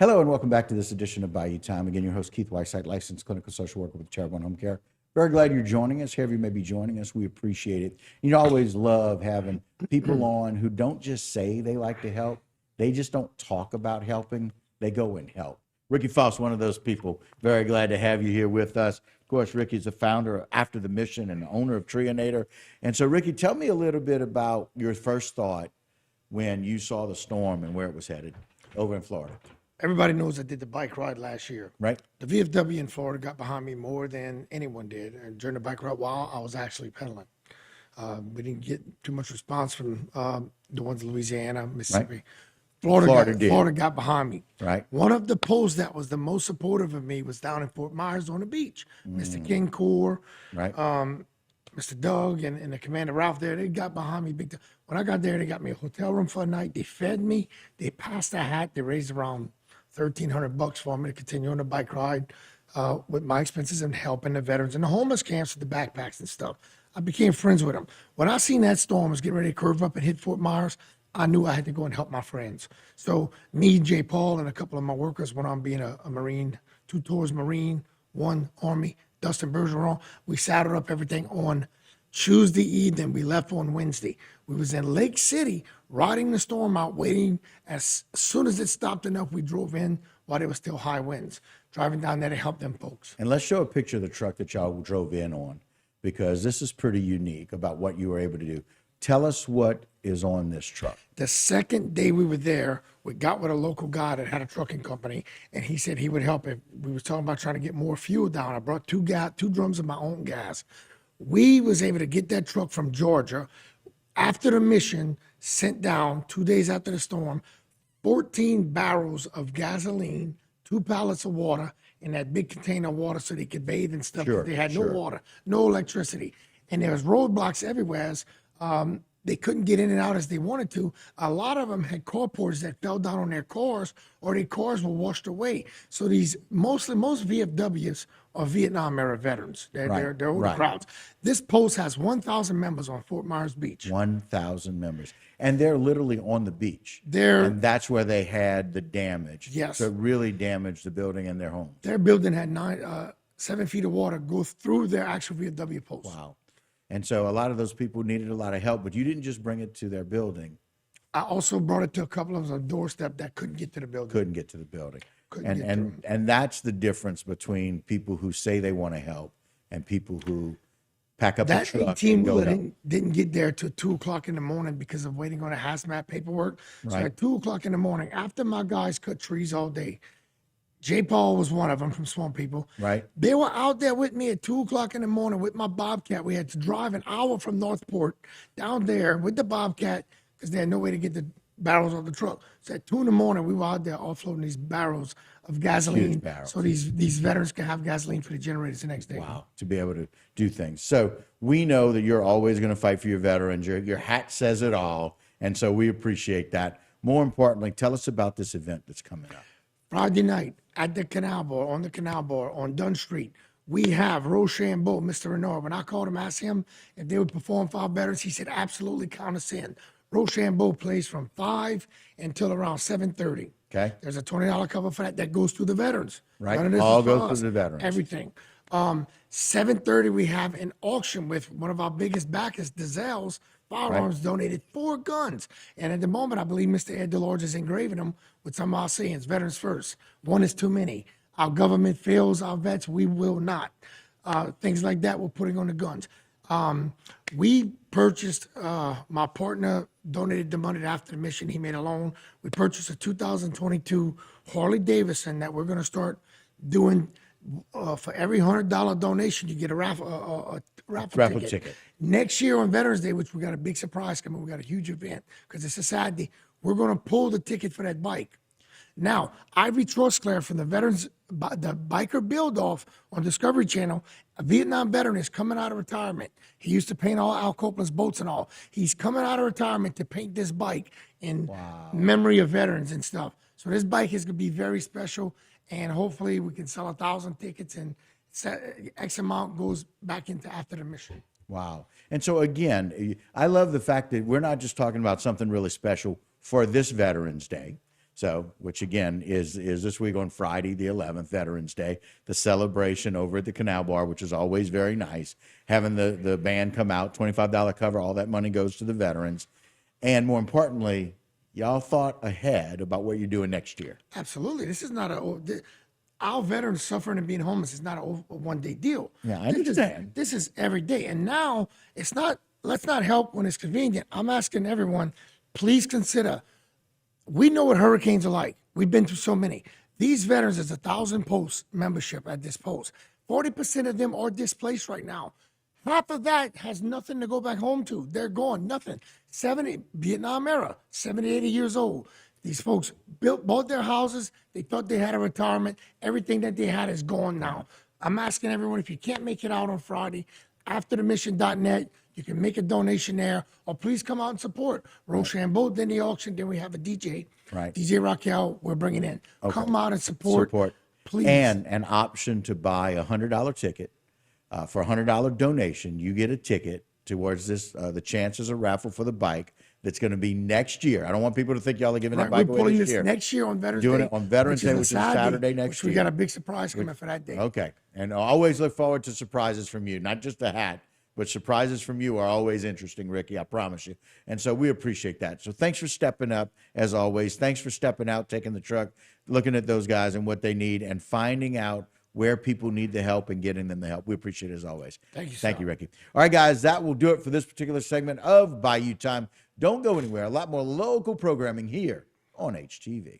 Hello and welcome back to this edition of Bayou Time. Again, your host, Keith Whiteside, licensed clinical social worker with Charitable and Home Care. Very glad you're joining us. Whoever you may be joining us, we appreciate it. You always love having people on who don't just say they like to help. They just don't talk about helping. They go and help. Ricky Foss, one of those people. Very glad to have you here with us. Of course, Ricky is the founder of After the Mission and the owner of Trionator. And so, Ricky, tell me a little bit about your first thought when you saw the storm and where it was headed over in Florida. Everybody knows I did the bike ride last year. Right. The VFW in Florida got behind me more than anyone did. And during the bike ride while I was actually pedaling. We didn't get too much response from the ones in Louisiana, Mississippi. Right. Florida got behind me. Right. One of the posts that was the most supportive of me was down in Fort Myers on the beach. Mr. King Core, Right. Mr. Doug and the Commander Ralph there, they got behind me big time. When I got there, they got me a hotel room for a night. They fed me. They passed a hat. They raised around $1,300 for me to continue on the bike ride with my expenses and helping the veterans and the homeless camps with the backpacks and stuff. I became friends with them. When I seen that storm was getting ready to curve up and hit Fort Myers, I knew I had to go and help my friends. So me, Jay Paul, and a couple of my workers went on being a Marine, 2 tours Marine, 1 Army, Dustin Bergeron. We saddled up everything on Tuesday evening. We left on Wednesday. We was in Lake City riding the storm out, waiting. As soon as it stopped enough, we drove in while there was still high winds, driving down there to help them folks. And let's show a picture of the truck that y'all drove in on, because this is pretty unique about what you were able to do. Tell us what is on this truck. The second day we were there, we got with a local guy that had a trucking company, and he said he would help if we was talking about trying to get more fuel down. I brought 2 drums of my own gas. We was able to get that truck from Georgia after the mission, sent down 2 days after the storm, 14 barrels of gasoline, 2 pallets of water, and that big container of water so they could bathe and stuff. Sure, They had no sure. water, no electricity. And there was roadblocks everywhere. They couldn't get in and out as they wanted to. A lot of them had carports that fell down on their cars, or their cars were washed away. So most VFWs are Vietnam era veterans. They're older right. crowds. This post has 1,000 members on Fort Myers Beach. 1,000 members. And they're literally on the beach. And that's where they had the damage. Yes. So it really damaged the building and their homes. Their building had 7 feet of water go through their actual VFW post. Wow. And so a lot of those people needed a lot of help, but you didn't just bring it to their building. I also brought it to a couple of them on doorstep that couldn't get to the building. Couldn't get to the building. Couldn't get through. And that's the difference between people who say they want to help and people who pack up a That truck 18 and go wheeler help. didn't get there till 2 o'clock in the morning because of waiting on a hazmat paperwork. So Right. at 2 o'clock in the morning, after my guys cut trees all day, Jay Paul was one of them from Swamp People. Right. They were out there with me at 2 o'clock in the morning with my Bobcat. We had to drive an hour from Northport down there with the Bobcat because they had no way to get the barrels off the truck. So at 2 in the morning, we were out there offloading these barrels of gasoline. Huge barrels. So these veterans can have gasoline for the generators the next day. Wow, to be able to do things. So we know that you're always going to fight for your veterans. Your hat says it all. And so we appreciate that. More importantly, tell us about this event that's coming up. Friday night at the Canal Bar, on the Canal Bar on Dunn Street, we have Rochambeau, Mr. Renard. When I called him, asked him if they would perform for our veterans, he said, absolutely, count us in. Rochambeau plays from 5 until around 7:30. Okay. There's a $20 cover for that. That goes to the veterans. Right. None of this All is for goes to us. the veterans. Everything. 7:30, we have an auction with one of our biggest backers, DeZelle's Firearms, donated 4 guns. And at the moment, I believe Mr. Ed DeLorge is engraving them with some of our sayings, veterans first. One is too many. Our government fails our vets, we will not. Things like that we're putting on the guns. We purchased, my partner donated the money after the mission. He made a loan. We purchased a 2022 Harley Davidson that we're going to start doing. For every $100 donation, you get a raffle ticket. Next year on Veterans Day, which we got a big surprise coming, we got a huge event because it's a Saturday. We're going to pull the ticket for that bike. Now, Ivy Trostclair from the Biker Build Off on Discovery Channel, a Vietnam veteran is coming out of retirement. He used to paint all Al Copeland's boats and all. He's coming out of retirement to paint this bike in memory of veterans and stuff. So this bike is going to be very special, and hopefully we can sell 1,000 tickets and X amount goes back into After the Mission. Wow. And so again, I love the fact that we're not just talking about something really special for this Veterans Day. So, which again is this week on Friday, the 11th, Veterans Day, the celebration over at the Canal Bar, which is always very nice. Having the band come out, $25 cover, all that money goes to the veterans. And more importantly, y'all thought ahead about what you're doing next year. Absolutely. This is not our veterans suffering and being homeless is not a one-day deal. Yeah, I understand. This is every day. And now it's not, let's not help when it's convenient. I'm asking everyone, please consider, we know what hurricanes are like. We've been through so many. These veterans, there's 1,000 posts membership at this post. 40% of them are displaced right now. Half of that has nothing to go back home to. They're gone, nothing. 70, Vietnam era, 70, 80 years old. These folks bought their houses. They thought they had a retirement. Everything that they had is gone now. I'm asking everyone, if you can't make it out on Friday, after the mission.net, you can make a donation there, or please come out and support Rochambeau. Then the auction, then we have a DJ. Right. DJ Raquel, we're bringing in. Come out and support. Please. And an option to buy a $100 ticket. For a $100 donation, you get a ticket towards this, the Chances a raffle for the bike that's going to be next year. I don't want people to think y'all are giving that bike We're away pulling this this year. next year on Veterans Day. Doing it on Veterans Day, which is Saturday next which year. we got a big surprise coming for that day. Okay. And I always look forward to surprises from you, not just a hat, but surprises from you are always interesting, Ricky, I promise you. And so we appreciate that. So thanks for stepping up, as always. Thanks for stepping out, taking the truck, looking at those guys and what they need, and finding out where people need the help and getting them the help. We appreciate it as always. Thank you, Thank sir. you, Ricky. All right, guys, that will do it for this particular segment of Bayou Time. Don't go anywhere. A lot more local programming here on HTV.